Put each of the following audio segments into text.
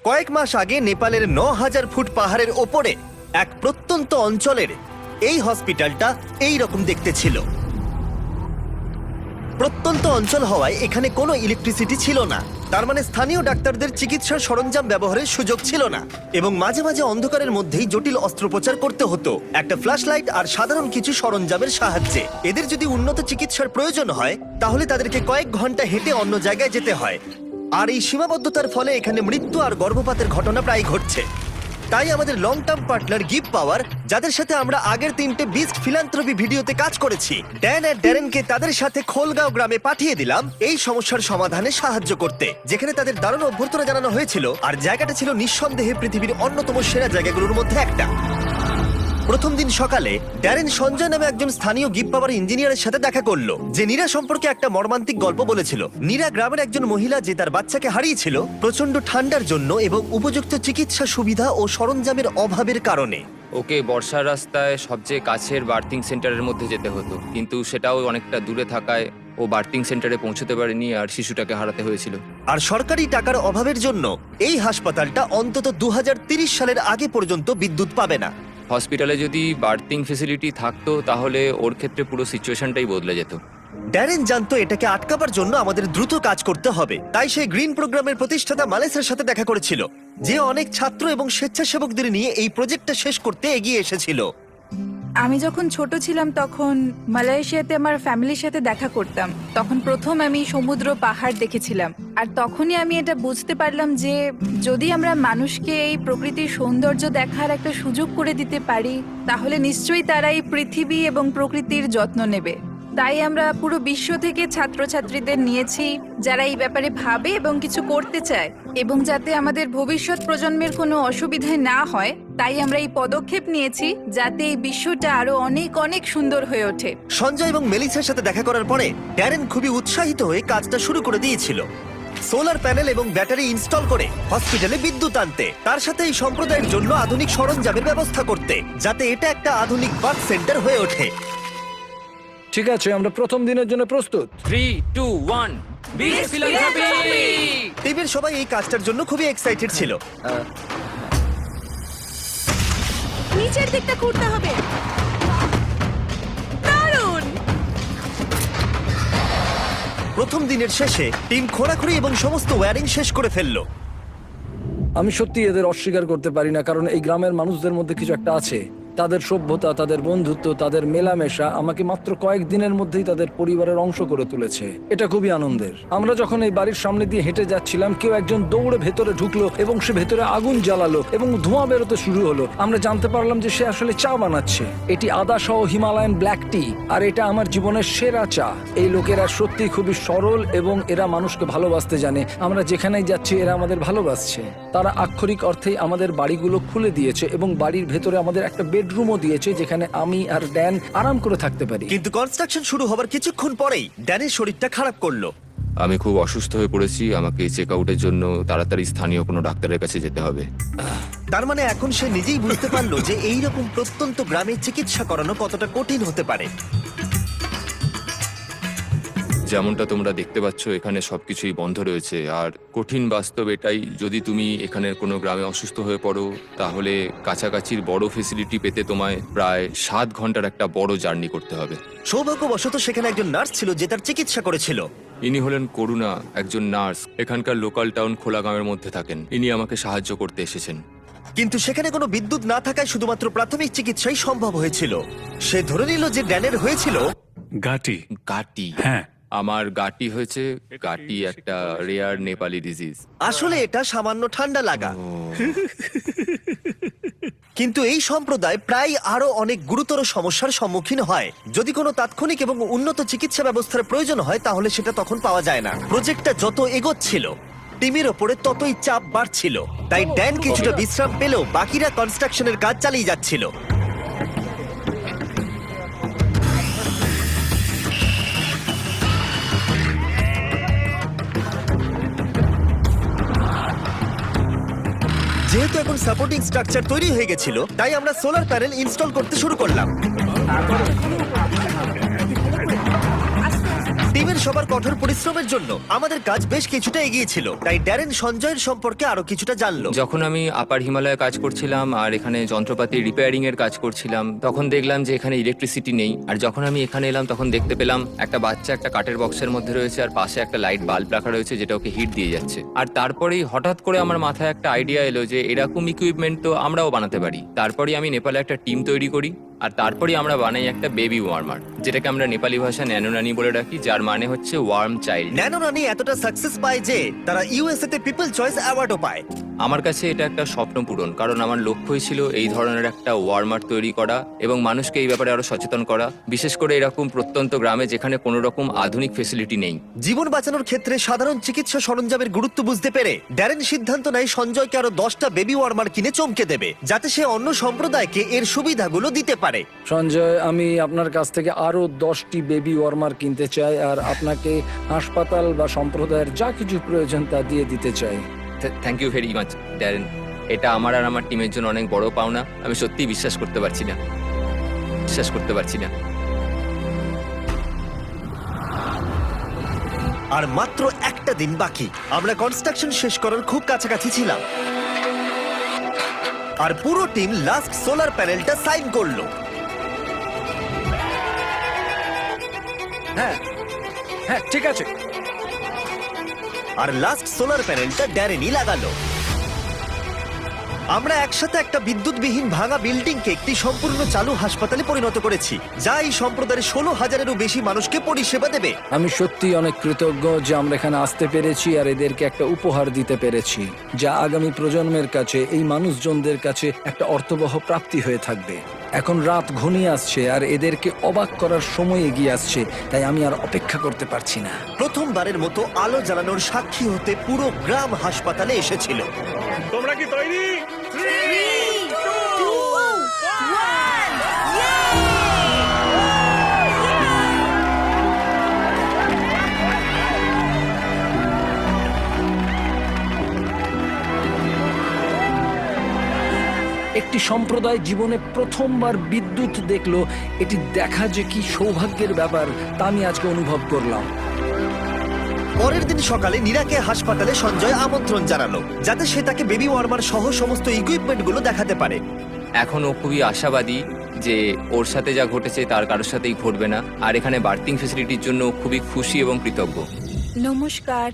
কয়েক মাস আগে নেপালের ৯,০০০ ফুট পাহাড়ের ওপরে এক প্রত্যন্ত অঞ্চলের এই হসপিটালটা এই রকম দেখতে ছিল। প্রত্যন্ত অঞ্চল হওয়ায় এখানে কোনো ইলেকট্রিসিটি ছিল না, তার মানে স্থানীয় ডাক্তারদের চিকিৎসার সরঞ্জাম ব্যবহারের সুযোগ ছিল না, এবং মাঝে মাঝে অন্ধকারের মধ্যেই জটিল অস্ত্রোপচার করতে হতো একটা ফ্ল্যাশ লাইট আর সাধারণ কিছু সরঞ্জামের সাহায্যে। এদের যদি উন্নত চিকিৎসার প্রয়োজন হয় তাহলে তাদেরকে কয়েক ঘন্টা হেঁটে অন্য জায়গায় যেতে হয়, আর এই সীমাবদ্ধতার ফলে এখানে মৃত্যু আর গর্ভপাতের ঘটনা প্রায় ঘটছে। তাই আমাদের লং টার্ম পার্টনার গিভ পাওয়ার, যাদের সাথে আমরা আগের 3টে বিস্ট ফিলান্থ্রপি ভিডিওতে কাজ করেছি, ড্যান আর ড্যারেনকে তাদের সাথে খোলগাঁও গ্রামে পাঠিয়ে দিলাম এই সমস্যার সমাধানে সাহায্য করতে, যেখানে তাদের দারুণ অভ্যর্থনা জানানো হয়েছিল, আর জায়গাটা ছিল নিঃসন্দেহে পৃথিবীর অন্যতম সেরা জায়গাগুলোর মধ্যে একটা। প্রথম দিন সকালে ড্যারেন সঞ্জয় নামে একজন স্থানীয় গিভ পাওয়ার ইঞ্জিনিয়ারের সাথে দেখা করলো, যে নীরা সম্পর্কে একটা মর্মান্তিক গল্প বলেছিল। নীরা গ্রামের একজন মহিলা, যে তার বাচ্চাকে হারিয়েছিল প্রচন্ড ঠান্ডার জন্য এবং উপযুক্ত চিকিৎসা সুবিধা ও সরঞ্জামের অভাবের কারণে। ওকে বর্ষার রাস্তায় সবচেয়ে কাছের বার্থিং সেন্টারের মধ্যে যেতে হতো, কিন্তু সেটাও অনেকটা দূরে থাকায় ও বার্থিং সেন্টারে পৌঁছতে পারেনি আর শিশুটাকে হারাতে হয়েছিল। আর সরকারি টাকার অভাবের জন্য এই হাসপাতালটা অন্তত 2030 সালের আগে পর্যন্ত বিদ্যুৎ পাবে না। হসপিটালে যদি বার্থিং ফেসিলিটি থাকতো তাহলে ওর ক্ষেত্রে পুরো সিচুয়েশনটাই বদলে যেত। ড্যারেন জানতো এটাকে আটকাবার জন্য আমাদের দ্রুত কাজ করতে হবে, তাই সে গ্রিন প্রোগ্রামের প্রতিষ্ঠাতা মালেসের সাথে দেখা করেছিল, যে অনেক ছাত্র এবং স্বেচ্ছাসেবকদের নিয়ে এই প্রজেক্টটা শেষ করতে এগিয়ে এসেছিল। আমি যখন ছোট ছিলাম তখন মালয়েশিয়াতে আমার ফ্যামিলির সাথে দেখা করতাম। তখন প্রথম আমি সমুদ্র পাহাড় দেখেছিলাম, আর তখনই আমি এটা বুঝতে পারলাম যে যদি আমরা মানুষকে এই প্রকৃতির সৌন্দর্য দেখার একটা সুযোগ করে দিতে পারি, তাহলে নিশ্চয়ই তারা এই পৃথিবী এবং প্রকৃতির যত্ন নেবে। তাই আমরা পুরো বিশ্ব থেকে ছাত্রছাত্রীদের নিয়েছি যারা এই ব্যাপারে ভাবে এবং কিছু করতে চায়, এবং যাতে আমাদের ভবিষ্যৎ প্রজন্মের কোনো অসুবিধা না হয়, তাই আমরা এই পদক্ষেপ নিয়েছি যাতে এই বিশ্বটা আরো অনেক অনেক সুন্দর হয়ে ওঠে। সঞ্জয় এবং মেলিসার সাথে দেখা করার পরে ড্যারেন খুবই উৎসাহিত হয়ে কাজটা শুরু করে দিয়েছিল, সোলার প্যানেল এবং ব্যাটারি ইনস্টল করে হসপিটালে বিদ্যুৎ আনতে, তার সাথে এই সম্প্রদায়ের জন্য আধুনিক সরঞ্জামের ব্যবস্থা করতে, যাতে এটা একটা আধুনিক বার্থ সেন্টার হয়ে ওঠে। ঠিক আছে, আমরা প্রথম দিনের জন্য প্রস্তুত। 3, 2, 1 বিগ ফিলান্থ্রপি! টিমের সবাই এই কাজটার জন্য খুবই এক্সাইটেড ছিল। নিচের দিকটা ঘুরতে হবে। দারুণ! প্রথম দিনের শেষে টিম খোঁড়াখুড়ি এবং সমস্ত ওয়্যারিং শেষ করে ফেললো। আমি সত্যি এদের অস্বীকার করতে পারি না, কারণ এই গ্রামের মানুষদের মধ্যে কিছু একটা আছে। তাদের সভ্যতা, তাদের বন্ধুত্ব, তাদের মেলামেশা আমাকে মাত্র কয়েকদিনের মধ্যেই তাদের পরিবারের অংশ করে তুলেছে। এটা খুবই আনন্দের। আমরা যখন এই বাড়ির সামনে দিয়ে হেঁটে যাচ্ছিলাম, কেউ একজন দৌড়ে ভেতরে ঢুকলো এবং সে ভেতরে আগুন জ্বালালো এবং ধোঁয়া বেরোতে শুরু হলো। আমরা জানতে পারলাম যে সে আসলে চা বানাচ্ছে। এটি আদা সহ হিমালয়ান ব্ল্যাক টি, আর এটা আমার জীবনের সেরা চা। এই লোকেরা সত্যি খুবই সরল এবং এরা মানুষকে ভালোবাসতে জানে। আমরা যেখানেই যাচ্ছি এরা আমাদের ভালোবাসছে। তারা আক্ষরিক অর্থেই আমাদের বাড়িগুলো খুলে দিয়েছে এবং বাড়ির ভেতরে আমাদের একটা বেডরুমও দিয়েছে, যেখানে আমি আর ড্যান আরাম করে থাকতে পারি। কিন্তু কনস্ট্রাকশন শুরু হবার কিছুক্ষণ পরেই ড্যানের শরীরটা খারাপ করলো। আমি খুব অসুস্থ হয়ে পড়েছি, আমাকে চেক আউটের জন্য তাড়াতাড়ি স্থানীয় কোনো ডাক্তারের কাছে যেতে হবে। তার মানে এখন সে নিজেই বুঝতে পারলো যে এইরকম প্রত্যন্ত গ্রামে চিকিৎসা করানো কতটা কঠিন হতে পারে। যেমনটা তোমরা দেখতে পাচ্ছ, এখানে সবকিছুই বন্ধ রয়েছে, আর কঠিন বাস্তব এটাই, যদি তুমি এখানের কোনো গ্রামে অসুস্থ হয়ে পড়ো তাহলে কাছাকাছির বড় ফেসিলিটি পেতে তোমায় প্রায় 7 ঘন্টার একটা বড় জার্নি করতে হবে। সৌভাগ্যবশত সেখানে একজন নার্স ছিল যে তার চিকিৎসা করেছিল। ইনি হলেন করুণা, একজন নার্স, এখানকার লোকাল টাউন খোলাগাঁওয়ের মধ্যে থাকেন। ইনি আমাকে সাহায্য করতে এসেছেন। কিন্তু সেখানে কোনো বিদ্যুৎ না থাকায় শুধুমাত্র প্রাথমিক চিকিৎসাই সম্ভব হয়েছিল। সে ধরে নিল যে ড্যানের হয়েছিল গাটি। গাটি। হ্যাঁ, আমার গাটি হয়েছে। গাটি একটা রেয়ার নেপালি ডিজিজ। আসলে এটা সামান্য ঠান্ডা লাগা। কিন্তু এই সম্প্রদায় প্রায় আরো অনেক গুরুতর সমস্যার সম্মুখীন হয়। যদি কোনো তাৎক্ষণিক এবং উন্নত চিকিৎসা ব্যবস্থার প্রয়োজন হয় তাহলে সেটা তখন পাওয়া যায় না। প্রজেক্টটা যত এগোচ্ছিল টিমের ওপরে ততই চাপ বাড়ছিল, তাই ড্যান কিছুটা বিশ্রাম পেলেও বাকিরা কনস্ট্রাকশনের কাজ চালিয়ে যাচ্ছিল। যেহেতু এখন সাপোর্টিং স্ট্রাকচার তৈরি হয়ে গেছিল, তাই আমরা সোলার প্যানেল ইনস্টল করতে শুরু করলাম। টিমের সবার কঠোর পরিশ্রমের জন্য আমাদের কাজ বেশ কিছুটা এগিয়ে ছিল, তাই ড্যারেন সঞ্জয়ের সম্পর্কে আরো কিছুটা জানলো। যখন আমি আপার হিমালয়ে কাজ করছিলাম আর এখানে যন্ত্রপাতি রিপেয়ারিং এর কাজ করছিলাম, তখন দেখলাম যে এখানে ইলেকট্রিসিটি নেই। আর যখন আমি এখানে এলাম তখন দেখতে পেলাম একটা বাচ্চা একটা কাঠের বক্সের মধ্যে রয়েছে, আর পাশে একটা লাইট বাল্ব রাখা রয়েছে যেটা ওকে হিট দিয়ে যাচ্ছে। আর তারপরেই হঠাৎ করে আমার মাথায় একটা আইডিয়া এলো যে এরকম ইকুইপমেন্ট তো আমরাও বানাতে পারি। তারপরেই আমি নেপালে একটা টিম তৈরি করি, আর তারপরেই আমরা বানাই একটা বেবি ওয়ার্মার, যেটাকে আমরা নেপালি ভাষা ন্যানোনানি বলে রাখি, যার মানে হচ্ছে ওয়ার্ম চাইল্ড। ন্যানো রানি এতটা সাকসেস পায় যে তারা ইউএসএ তে পিপল চয়েস অ্যাওয়ার্ডও পায়। আমার কাছে এটা একটা স্বপ্ন পূরণ, কারণ আমার লক্ষ্যই ছিল এই ধরনের একটা ওয়ার্মার তৈরি করা এবং মানুষকে এই ব্যাপারে আরো সচেতন করা, বিশেষ করে এরকম প্রত্যন্ত গ্রামে যেখানে কোনো রকম আধুনিক ফেসিলিটি নেই। জীবন বাঁচানোর ক্ষেত্রে সাধারণ চিকিৎসা সরঞ্জামের গুরুত্ব বুঝতে পেরে ড্যারেন সিদ্ধান্ত নেয় সঞ্জয়কে আরো 10টা বেবি ওয়ার্মার কিনে চমকে দেবে, যাতে সে অন্য সম্প্রদায়কে এর সুবিধাগুলো দিতে পারে। সঞ্জয়, আমি আপনার কাছ থেকে আরো 10টি বেবি ওয়ার্মার কিনতে চাই, আর আপনাকে হাসপাতাল বা সম্প্রদায়ের যা কিছু প্রয়োজন তা দিয়ে দিতে চাই। Thank you very much Darren, এটা আমার আর আমার টিমের জন্য অনেক বড় পাওনা। আমি সত্যিই বিশ্বাস করতে পারছি না। আর মাত্র একটা দিন বাকি, আমরা কনস্ট্রাকশন শেষ করার খুব কাছাকাছি ছিলাম, আর পুরো টিম লাস্ট সোলার প্যানেলটা সাইন করলো। হ্যাঁ হ্যাঁ, ঠিক আছে। আর লাস্ট সোলার প্যানেলটা ড্যারেনই লাগালো। আমরা একসাথে একটা বিদ্যুৎবিহীন ভাঙা বিল্ডিংকে একটি সম্পূর্ণ চালু হাসপাতালে পরিণত করেছি, যা এই সম্প্রদায়ের 16,000-এরও বেশি মানুষকে পরিষেবা দেবে। আমি সত্যি অনেক কৃতজ্ঞ যে আমরা এখানে আসতে পেরেছি আর এদেরকে একটা উপহার দিতে পেরেছি, যা আগামী প্রজন্মের কাছে, এই মানুষজনদের কাছে একটা অর্থবহ প্রাপ্তি হয়ে থাকবে। এখন রাত ঘনিয়ে আসছে আর এদেরকে অবাক করার সময় এগিয়ে আসছে, তাই আমি আর অপেক্ষা করতে পারছি না। প্রথমবারের মতো আলো জ্বালানোর সাক্ষী হতে পুরো গ্রাম হাসপাতালে এসেছিল। তোমরা কি তৈরি? একটি সম্প্রদায় জীবনে প্রথমবার বিদ্যুৎ দেখলো, এটি দেখা যে কি সৌভাগ্যের ব্যাপার তা আমি আজকে অনুভব করলাম। পরের দিন সকালে নীরাকে হাসপাতালে সঞ্জয় আমন্ত্রণ জানালো, যাতে সে তাকে বেবি ওয়ার্মার সহ সমস্ত ইকুইপমেন্টগুলো দেখাতে পারে। এখন ও খুবই আশাবাদী যে ওর সাথে যা ঘটেছে তার কারোর সাথেই ঘটবে না, আর এখানে বার্থিং ফেসিলিটির জন্য ও খুবই খুশি এবং কৃতজ্ঞ। নমস্কার।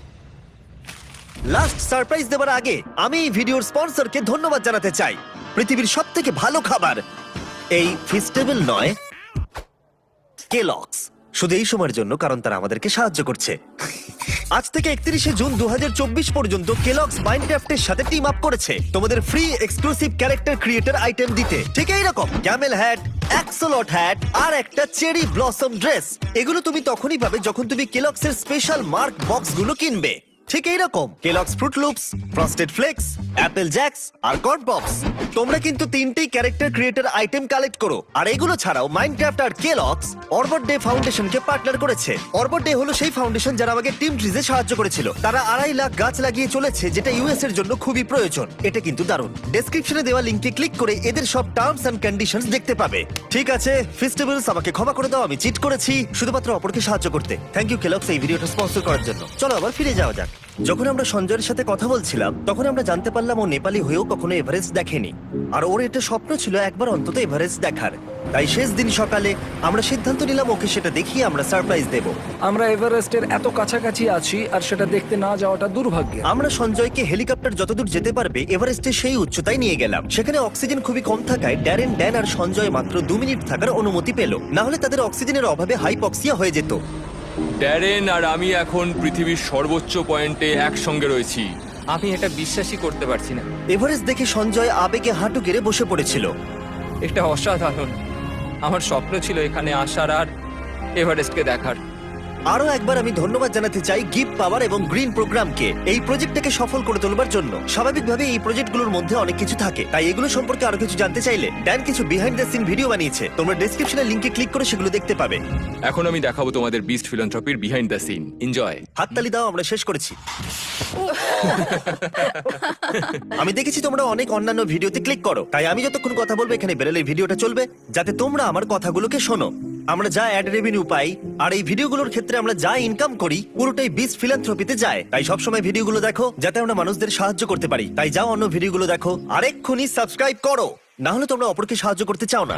লাস্ট সারপ্রাইজ দেওয়ার আগে আমি এই ভিডিওর স্পন্সরকে ধন্যবাদ জানাতে চাই। পৃথিবীর সবথেকে ভালো খাবার এই ফিস্টেবল নয়, কেলগস, শুধু এই সময়ের জন্য, কারণ তারা আমাদেরকে সাহায্য করছে। আজ থেকে 31শে জুন 2024 পর্যন্ত কেলগস মাইনক্রাফটের সাথে টিম আপ করেছে তোমাদের free exclusive character creator item দিতে। ঠিক এইরকম ক্যামেল হ্যাট, অ্যাক্সলট হ্যাট আর একটা চেরি ব্লসম ড্রেস। এগুলো তুমি তখনই পাবে যখন তুমি কেলগসের স্পেশাল মার্ক বক্সগুলো কিনবে। ঠিক এইরকম Kellogg's fruit loops, frosted flakes, apple jacks আর কর্ন পপস। তোমরা কিন্তু 3টি ক্যারেক্টার ক্রিয়েটর আইটেম কালেক্ট করো। আর এগুলো ছাড়াও মাইনক্রাফট আর কেলগস অরবট ডে ফাউন্ডেশনকে পার্টনার করেছে। অরবট ডে হলো সেই ফাউন্ডেশন যারা আমাকে টিম ট্রিজে সাহায্য করেছিল। তারা 2.5 লাখ গাছ লাগিয়ে চলেছে, যেটা ইউএস এর জন্য খুবই প্রয়োজন। এটা কিন্তু দারুণ। ডেসক্রিপশনে দেওয়া লিংকে ক্লিক করে এদের সব টার্মস এন্ড কন্ডিশনস দেখতে পাবে। ঠিক আছে ফেস্টিভ্যালস, আমাকে ক্ষমা করে দাও, আমি চিট করেছি শুধুমাত্র অপরকে সাহায্য করতে। থ্যাংক ইউ কেলগস এই ভিডিওটা স্পন্সর করার জন্য। চলো আবার ফিরে যাওয়া যাক। যখন আমরা সঞ্জয়ের সাথে কথা বলছিলাম তখন আমরা জানতে পারলাম ও নেপালি হয়েও কখনো এভারেস্ট দেখেনি, আর ওর এটা স্বপ্ন ছিল একবার অন্তত এভারেস্ট দেখার। তাই শেষ দিন সকালে আমরা সিদ্ধান্ত নিলাম ওকে সেটা দেখিয়ে আমরা সারপ্রাইজ দেব। আমরা এভারেস্টের এত কাছাকাছি আছি আর সেটা দেখতে না যাওয়াটা দুর্ভাগ্য। আমরা সঞ্জয়কে হেলিকপ্টার যতদূর যেতে পারবে এভারেস্টের সেই উচ্চতায় নিয়ে গেলাম। সেখানে অক্সিজেন খুবই কম থাকায় ড্যান আর সঞ্জয় মাত্র 2 মিনিট থাকার অনুমতি পেল, না হলে তাদের অক্সিজেনের অভাবে হাইপক্সিয়া হয়ে যেত। ড্যারেন আর আমি এখন পৃথিবীর সর্বোচ্চ পয়েন্টে একসঙ্গে রয়েছি। আমি এটা বিশ্বাসই করতে পারছি না। এভারেস্ট দেখে সঞ্জয় আবেগে হাঁটু গেড়ে বসে পড়েছিল। এটা অসাধারণ। আমার স্বপ্ন ছিল এখানে আসার আর এভারেস্টকে দেখার। আরো একবার আমি ধন্যবাদ জানাতে চাই গিফট পাওয়ার এবং গ্রিন প্রোগ্রামকে এই প্রজেক্টটাকে সফল করে তোলবার জন্য। স্বাভাবিকভাবে এই প্রজেক্টগুলোর মধ্যে অনেক কিছু থাকে, তাই এগুলো সম্পর্কে আরো কিছু জানতে চাইলে ড্যান কিছু বিহাইন্ড দ্য সিন ভিডিও বানিয়েছে। তোমরা ডেসক্রিপশনের লিংকে ক্লিক করে সেগুলো দেখতে পাবে। এখন আমি দেখাবো তোমাদের বিস্ট ফিলান্থ্রপির বিহাইন্ড দ্য সিন। এনজয়। হাততালি দাও, আমরা শেষ করেছি। আমি দেখেছি তোমরা অনেক অন্যান্য ভিডিওতে ক্লিক করো, তাই আমি যতক্ষণ কথা বলবো এখানে বেরোলে ভিডিওটা চলবে, যাতে তোমরা আমার কথাগুলোকে শোনো। আমরা যা অ্যাড রেভিনিউ পাই আর এই ভিডিওগুলোর ক্ষেত্রে আমরা যা ইনকাম করি পুরোটাই বিস্ট ফিলান্থ্রপিতে যায়। তাই সবসময় ভিডিওগুলো দেখো যাতে আমরা মানুষদের সাহায্য করতে পারি। তাই যাও অন্য ভিডিওগুলো দেখো আর এক্ষুনি সাবস্ক্রাইব করো, না হলে তোমরা অপরকে সাহায্য করতে চাও না।